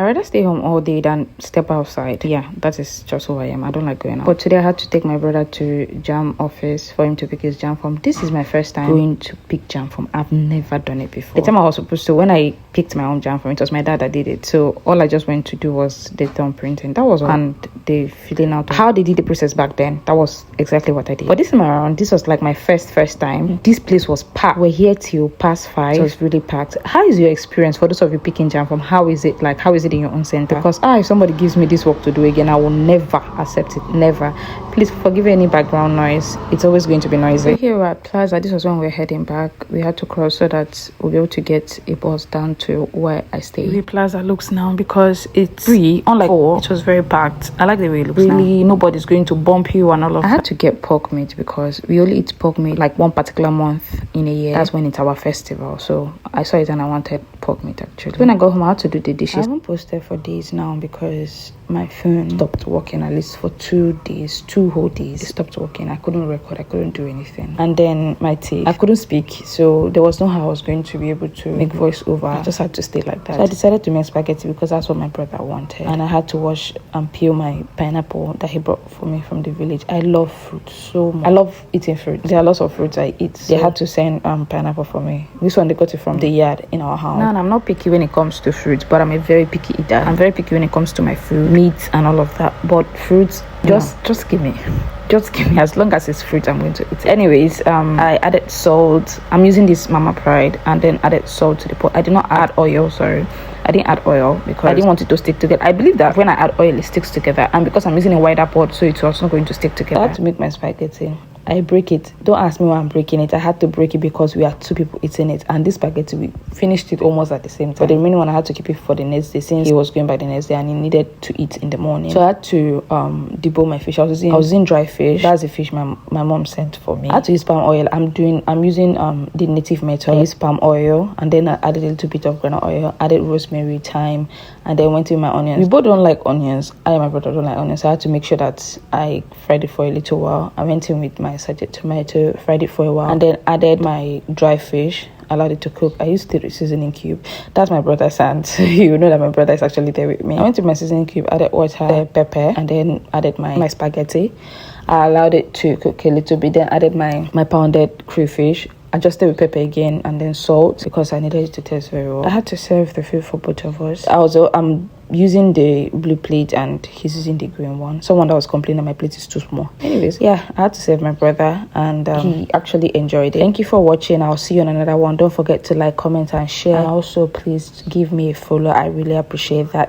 I rather stay home all day than step outside. Yeah, that is just who I am. I don't like going out. But today I had to take my brother to jam office for him to pick his jam form. This is my first time going to pick jam form. I've never done it before. The time I was supposed to, when I picked my own jam form, it was my dad that did it. So all I just went to do was the thumb printing. That was all. And the filling out. How they did the process back then, that was exactly what I did. But this time around, this was like my first time. This place was packed. We're here till past 5. So it was really packed. How is your experience for those of you picking jam form? How is it like? How is it in your own center? Because if somebody gives me this work to do again, I will never accept it. Never. Please forgive any background noise. It's always going to be noisy. So here we're at Plaza. This was when we were heading back. We had to cross so that we'll be able to get a bus down to where I stay. The way Plaza looks now, because it's free, unlike 4, it was very packed. I like the way it looks really now. Nobody's going to bump you and all of that. I had to get pork meat because we only eat pork meat like one particular month in a year. That's when it's our festival. So I saw it and I wanted pork meat actually. When I got home, I had to do the dishes. I haven't posted for days now because my phone stopped working, at least for 2 days, 2 whole days. It stopped working. I couldn't record, I couldn't do anything. And then my teeth, I couldn't speak, so there was no how I was going to be able to make voice over. I just had to stay like that. So I decided to make spaghetti because that's what my brother wanted. And I had to wash and peel my pineapple that he brought for me from the village. I love fruit so much. I love eating fruit. There are lots of fruits I eat. So they had to send pineapple for me. This one they got it from the yard in our house. Now I'm not picky when it comes to fruits, but I'm a very picky eater. I'm very picky when it comes to my food, meat and all of that. But fruits, just give me. Just give me, as long as it's fruit, I'm going to eat it. Anyways, I added salt. I'm using this Mama Pride, and then added salt to the pot. I did not add oil, sorry. I didn't add oil because I didn't want it to stick together. I believe that when I add oil, it sticks together. And because I'm using a wider pot, so it's also not going to stick together. I had to make my spaghetti. I break it. Don't ask me why I'm breaking it. I had to break it because we are 2 people eating it, and this spaghetti, we finished it almost at the same time. But the remaining one I had to keep it for the next day since he was going by the next day and he needed to eat in the morning. So I had to deboil my fish. I was using dry fish. That's the fish my mom sent for me. I had to use palm oil. I'm using the native method. I used palm oil, and then I added a little bit of granite oil, added rosemary, thyme, and then went in my onions. We both don't like onions. I and my brother don't like onions. So I had to make sure that I fried it for a little while. I went in with my sauteed tomato, fried it for a while, and then added my dry fish, allowed it to cook. I used the seasoning cube. That's my brother's hand. You know that my brother is actually there with me. I went to my seasoning cube, added water, pepper, and then added my spaghetti. I allowed it to cook a little bit, then added my pounded crayfish, adjusted with pepper again, and then salt because I needed it to taste very well. I had to serve the food for both of us. I'm using the blue plate and he's using the green one. Someone that was complaining my plate is too small. Anyways, yeah, I had to serve my brother, and he actually enjoyed it. Thank you for watching. I'll see you on another one. Don't forget to like, comment, and share. And also, please give me a follow. I really appreciate that.